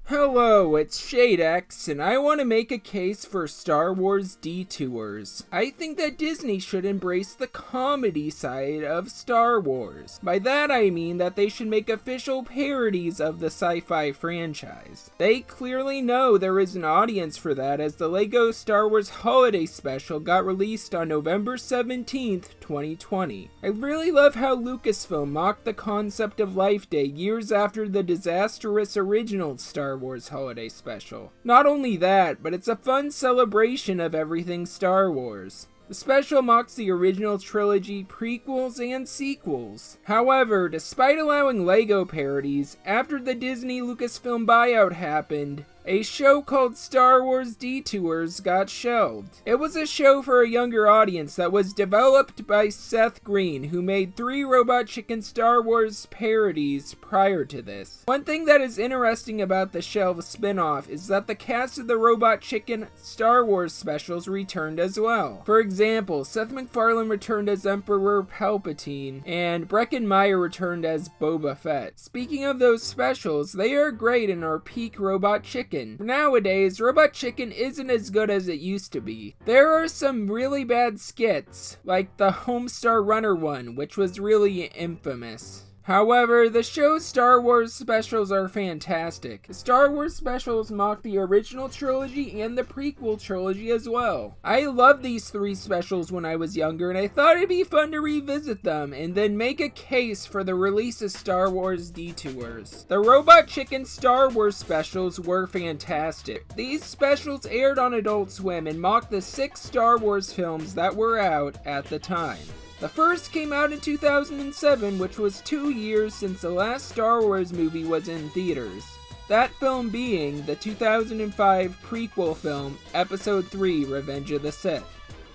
Hello, it's ShadeX, and I want to make a case for Star Wars Detours. I think that Disney should embrace the comedy side of Star Wars. By that I mean that they should make official parodies of the sci-fi franchise. They clearly know there is an audience for that, as the LEGO Star Wars Holiday Special got released on November 17th, 2020. I really love how Lucasfilm mocked the concept of Life Day years after the disastrous original Star Wars Holiday Special. Not only that, but it's a fun celebration of everything Star Wars. The special mocks the original trilogy, prequels, and sequels. However, despite allowing LEGO parodies, after the Disney Lucasfilm buyout happened, a show called Star Wars Detours got shelved. It was a show for a younger audience that was developed by Zac Quinn, who made 3 Robot Chicken Star Wars parodies prior to this. One thing that is interesting about the shelved spin-off is that the cast of the Robot Chicken Star Wars specials returned as well. For example, Seth MacFarlane returned as Emperor Palpatine, and Breckin Meyer returned as Boba Fett. Speaking of those specials, they are great and are peak Robot Chicken. Nowadays, Robot Chicken isn't as good as it used to be. There are some really bad skits, like the Homestar Runner one, which was really infamous. However, the show's Star Wars specials are fantastic. The Star Wars specials mock the original trilogy and the prequel trilogy as well. I loved these 3 specials when I was younger, and I thought it'd be fun to revisit them and then make a case for the release of Star Wars Detours. The Robot Chicken Star Wars specials were fantastic. These specials aired on Adult Swim and mocked the 6 Star Wars films that were out at the time. The first came out in 2007, which was 2 years since the last Star Wars movie was in theaters. That film being the 2005 prequel film, Episode 3, Revenge of the Sith.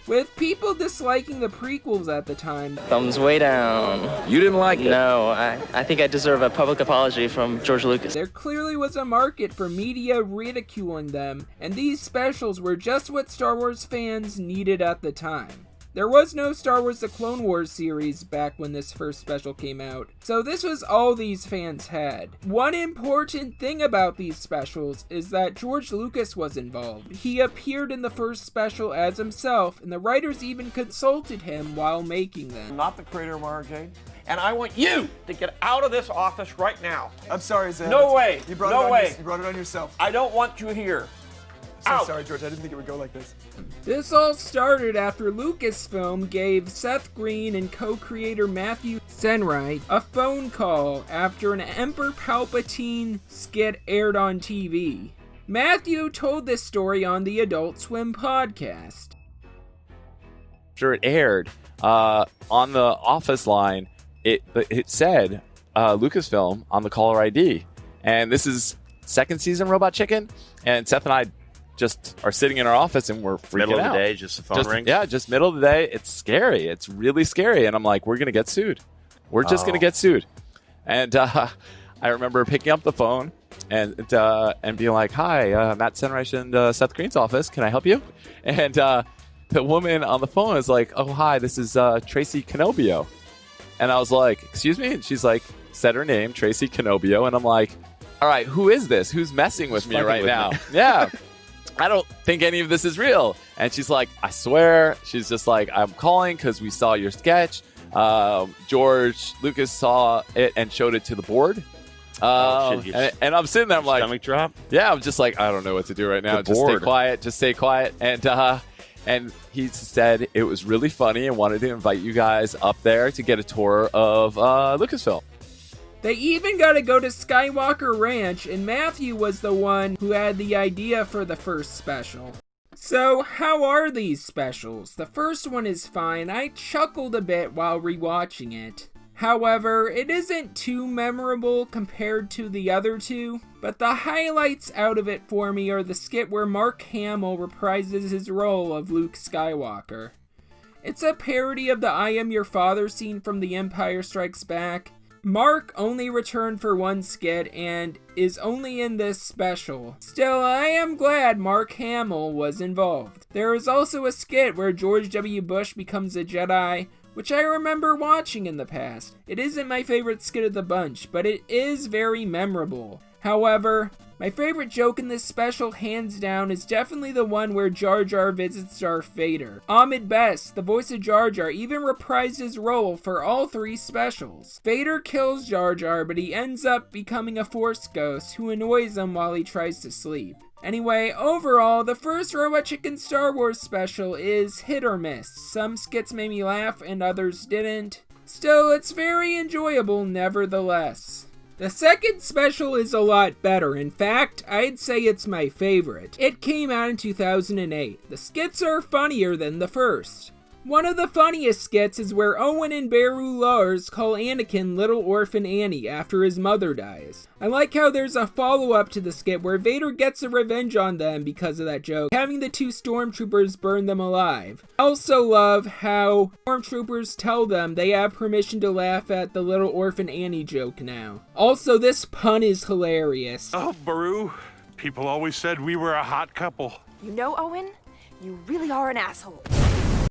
With people disliking the prequels at the time, thumbs way down. You didn't like it? No, I think I deserve a public apology from George Lucas. There clearly was a market for media ridiculing them, and these specials were just what Star Wars fans needed at the time. There was no Star Wars The Clone Wars series back when this first special came out, so this was all these fans had. One important thing about these specials is that George Lucas was involved. He appeared in the first special as himself, and the writers even consulted him while making them. I'm not the creator of Mara Jade, and I want you to get out of this office right now. I'm sorry, Zach. No way. You brought it on yourself. I don't want you here. So sorry, George. I didn't think it would go like this. This all started after Lucasfilm gave Zac Quinn and co-creator Matthew Senreich a phone call after an Emperor Palpatine skit aired on TV. Matthew told this story on the Adult Swim podcast. After it aired, on the office line, it said Lucasfilm on the caller ID. And this is second season Robot Chicken, and Seth and I just are sitting in our office and we're freaking middle out. of the day, just the phone rings? Yeah, just middle of the day. It's scary. It's really scary. And I'm like, we're going to get sued. We're just going to get sued. And I remember picking up the phone and being like, hi, Matt Senreich and Seth Green's office. Can I help you? And the woman on the phone is like, oh, hi, this is Tracy Canobio. And I was like, excuse me? And she's like, said her name, Tracy Canobio. And I'm like, all right, who is this? Who's messing with me right now? Yeah. I don't think any of this is real. And she's like, I swear. She's just like, I'm calling because we saw your sketch. George Lucas saw it and showed it to the board. And I'm sitting there, I'm like, stomach drop? Yeah, I'm just like, I don't know what to do right now. Just stay quiet. And he said it was really funny and wanted to invite you guys up there to get a tour of Lucasfilm. They even got to go to Skywalker Ranch, and Matthew was the one who had the idea for the first special. So, how are these specials? The first one is fine. I chuckled a bit while rewatching it. However, it isn't too memorable compared to the other 2, but the highlights out of it for me are the skit where Mark Hamill reprises his role of Luke Skywalker. It's a parody of the I Am Your Father scene from The Empire Strikes Back. Mark only returned for one skit and is only in this special. Still, I am glad Mark Hamill was involved. There is also a skit where George W. Bush becomes a Jedi, which I remember watching in the past. It isn't my favorite skit of the bunch, but it is very memorable. However, my favorite joke in this special, hands down, is definitely the one where Jar Jar visits Darth Vader. Ahmed Best, the voice of Jar Jar, even reprised his role for all 3 specials. Vader kills Jar Jar, but he ends up becoming a Force ghost who annoys him while he tries to sleep. Anyway, overall, the first Robot Chicken Star Wars special is hit or miss. Some skits made me laugh and others didn't. Still, it's very enjoyable nevertheless. The second special is a lot better. In fact, I'd say it's my favorite. It came out in 2008. The skits are funnier than the first. One of the funniest skits is where Owen and Beru Lars call Anakin Little Orphan Annie after his mother dies. I like how there's a follow-up to the skit where Vader gets a revenge on them because of that joke, having the 2 stormtroopers burn them alive. I also love how stormtroopers tell them they have permission to laugh at the Little Orphan Annie joke now. Also, this pun is hilarious. Oh, Beru, people always said we were a hot couple. You know, Owen, you really are an asshole.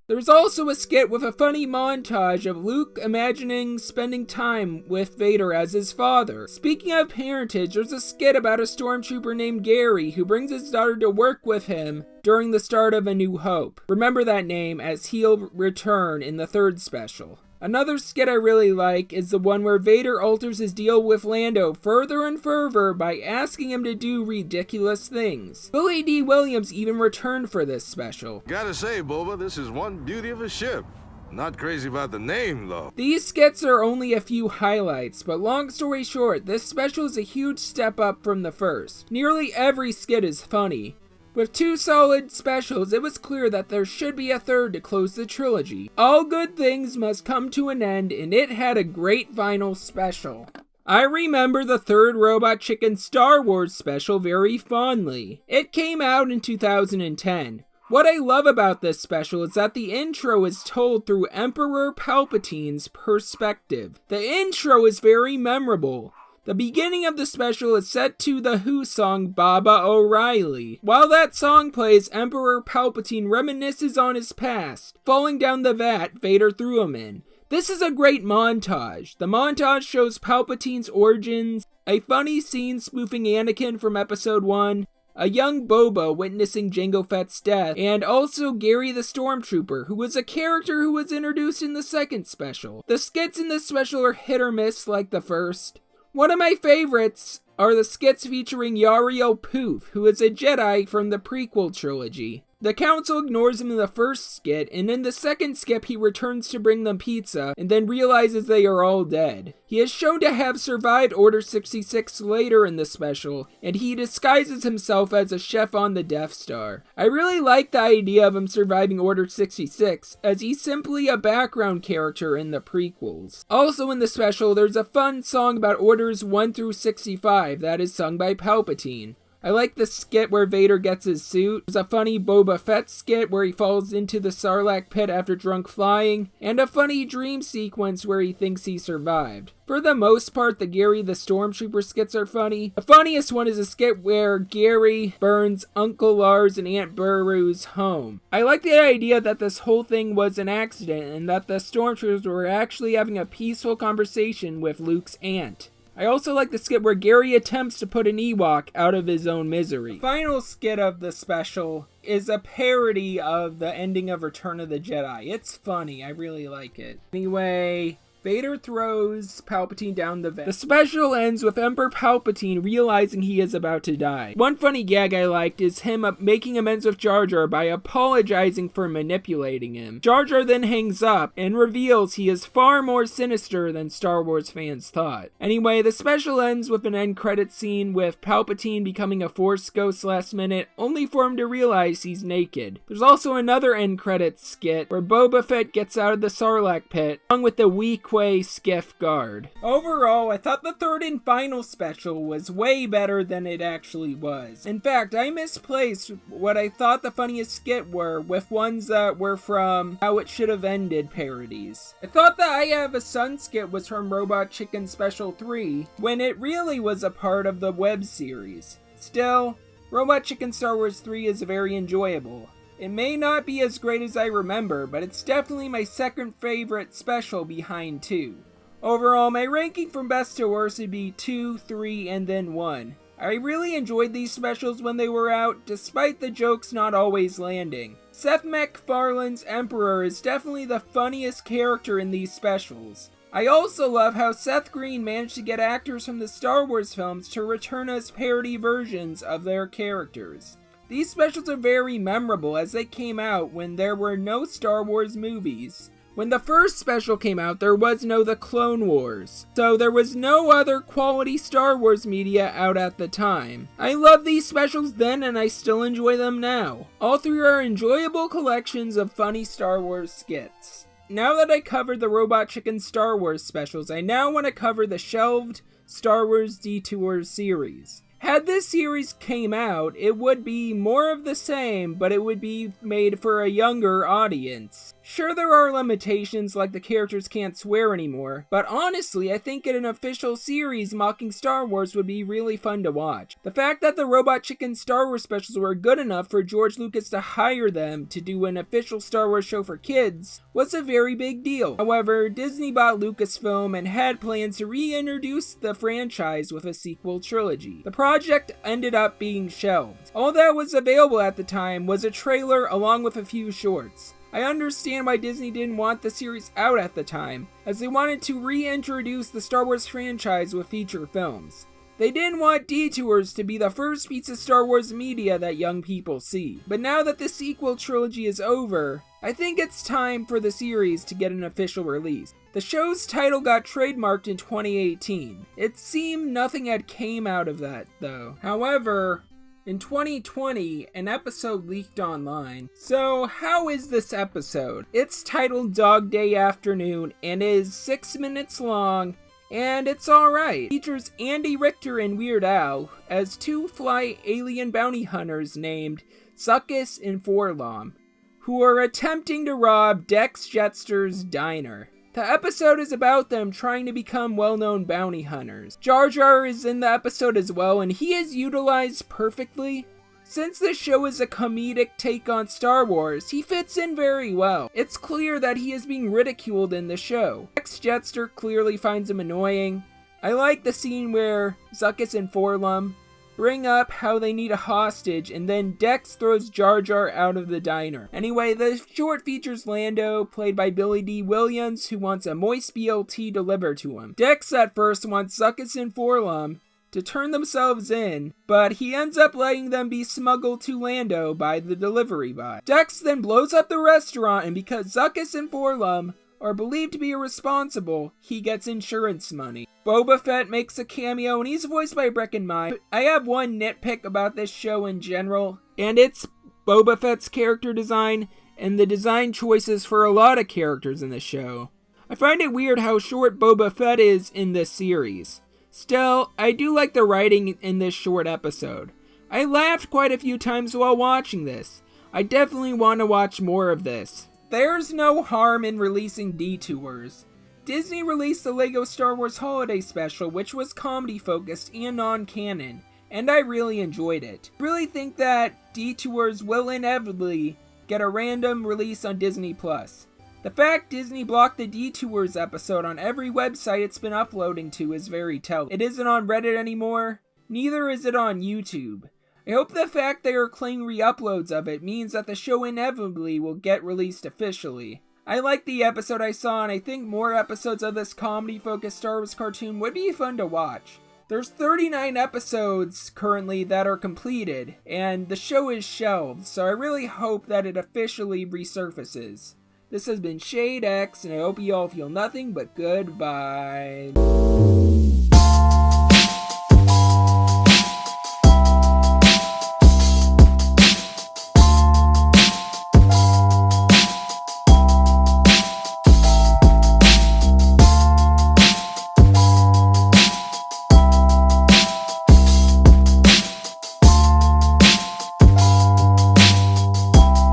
There's also a skit with a funny montage of Luke imagining spending time with Vader as his father. Speaking of parentage, there's a skit about a stormtrooper named Gary who brings his daughter to work with him during the start of A New Hope. Remember that name as he'll return in the 3rd special. Another skit I really like is the one where Vader alters his deal with Lando further and further by asking him to do ridiculous things. Billy D. Williams even returned for this special. Gotta say, Boba, this is one beauty of a ship. Not crazy about the name, though. These skits are only a few highlights, but long story short, this special is a huge step up from the first. Nearly every skit is funny. With 2 solid specials, it was clear that there should be a 3rd to close the trilogy. All good things must come to an end, and it had a great final special. I remember the 3rd Robot Chicken Star Wars special very fondly. It came out in 2010. What I love about this special is that the intro is told through Emperor Palpatine's perspective. The intro is very memorable. The beginning of the special is set to the Who song Baba O'Reilly. While that song plays, Emperor Palpatine reminisces on his past, falling down the vat Vader threw him in. This is a great montage. The montage shows Palpatine's origins, a funny scene spoofing Anakin from Episode 1, a young Boba witnessing Jango Fett's death, and also Gary the Stormtrooper, who was a character who was introduced in the 2nd special. The skits in this special are hit or miss like the first. One of my favorites are the skits featuring Yariel Poof, who is a Jedi from the prequel trilogy. The council ignores him in the first skit, and in the 2nd skit he returns to bring them pizza, and then realizes they are all dead. He is shown to have survived Order 66 later in the special, and he disguises himself as a chef on the Death Star. I really like the idea of him surviving Order 66, as he's simply a background character in the prequels. Also in the special, there's a fun song about Orders 1 through 65 that is sung by Palpatine. I like the skit where Vader gets his suit. There's a funny Boba Fett skit where he falls into the Sarlacc pit after drunk flying, and a funny dream sequence where he thinks he survived. For the most part, the Gary the Stormtrooper skits are funny. The funniest one is a skit where Gary burns Uncle Lars and Aunt Beru's home. I like the idea that this whole thing was an accident and that the Stormtroopers were actually having a peaceful conversation with Luke's aunt. I also like the skit where Gary attempts to put an Ewok out of his own misery. The final skit of the special is a parody of the ending of Return of the Jedi. It's funny, I really like it. Anyway, Vader throws Palpatine down the vent. The special ends with Emperor Palpatine realizing he is about to die. One funny gag I liked is him making amends with Jar Jar by apologizing for manipulating him. Jar Jar then hangs up and reveals he is far more sinister than Star Wars fans thought. Anyway, the special ends with an end credit scene with Palpatine becoming a Force ghost last minute, only for him to realize he's naked. There's also another end credits skit where Boba Fett gets out of the Sarlacc pit, along with the weak skiff guard. Overall, I thought the 3rd and final special was way better than it actually was. In fact, I misplaced what I thought the funniest skit were with ones that were from How It Should Have Ended parodies. I thought the I Have a Son skit was from Robot Chicken Special 3, when it really was a part of the web series. Still, Robot Chicken Star Wars 3 is very enjoyable. It may not be as great as I remember, but it's definitely my 2nd favorite special behind 2. Overall, my ranking from best to worst would be 2, 3, and then 1. I really enjoyed these specials when they were out, despite the jokes not always landing. Seth MacFarlane's Emperor is definitely the funniest character in these specials. I also love how Seth Green managed to get actors from the Star Wars films to return as parody versions of their characters. These specials are very memorable as they came out when there were no Star Wars movies. When the first special came out, there was no The Clone Wars, so there was no other quality Star Wars media out at the time. I loved these specials then and I still enjoy them now. All three are enjoyable collections of funny Star Wars skits. Now that I covered the Robot Chicken Star Wars specials, I now want to cover the shelved Star Wars Detours series. Had this series came out, it would be more of the same, but it would be made for a younger audience. Sure, there are limitations like the characters can't swear anymore, but honestly, I think an official series mocking Star Wars would be really fun to watch. The fact that the Robot Chicken Star Wars specials were good enough for George Lucas to hire them to do an official Star Wars show for kids was a very big deal. However, Disney bought Lucasfilm and had plans to reintroduce the franchise with a sequel trilogy. The project ended up being shelved. All that was available at the time was a trailer along with a few shorts. I understand why Disney didn't want the series out at the time, as they wanted to reintroduce the Star Wars franchise with feature films. They didn't want Detours to be the first piece of Star Wars media that young people see. But now that the sequel trilogy is over, I think it's time for the series to get an official release. The show's title got trademarked in 2018. It seemed nothing had came out of that, though. However, in 2020, an episode leaked online. So, how is this episode? It's titled Dog Day Afternoon and is 6 minutes long, and it's alright. It features Andy Richter and Weird Al as two fly alien bounty hunters named Zuckuss and Forlom, who are attempting to rob Dex Jetster's diner. The episode is about them trying to become well-known bounty hunters. Jar Jar is in the episode as well, and he is utilized perfectly. Since this show is a comedic take on Star Wars, he fits in very well. It's clear that he is being ridiculed in the show. Dex Jetster clearly finds him annoying. I like the scene where Zuckuss and Forlom bring up how they need a hostage, and then Dex throws Jar Jar out of the diner. Anyway, the short features Lando, played by Billy D. Williams, who wants a moist BLT delivered to him. Dex at first wants Zuckuss and Forlom to turn themselves in, but he ends up letting them be smuggled to Lando by the delivery boy. Dex then blows up the restaurant, and because Zuckuss and Forlom are believed to be irresponsible, he gets insurance money. Boba Fett makes a cameo, and he's voiced by Breckin Meyer. I have one nitpick about this show in general, and it's Boba Fett's character design and the design choices for a lot of characters in the show. I find it weird how short Boba Fett is in this series. Still, I do like the writing in this short episode. I laughed quite a few times while watching this. I definitely want to watch more of this. There's no harm in releasing Detours. Disney released the LEGO Star Wars Holiday Special, which was comedy-focused and non-canon, and I really enjoyed it. I really think that Detours will inevitably get a random release on Disney+. The fact Disney blocked the Detours episode on every website it's been uploading to is very telling. It isn't on Reddit anymore, neither is it on YouTube. I hope the fact they are claiming re-uploads of it means that the show inevitably will get released officially. I like the episode I saw, and I think more episodes of this comedy-focused Star Wars cartoon would be fun to watch. There's 39 episodes currently that are completed, and the show is shelved, so I really hope that it officially resurfaces. This has been ShadeX, and I hope you all feel nothing but good vibes.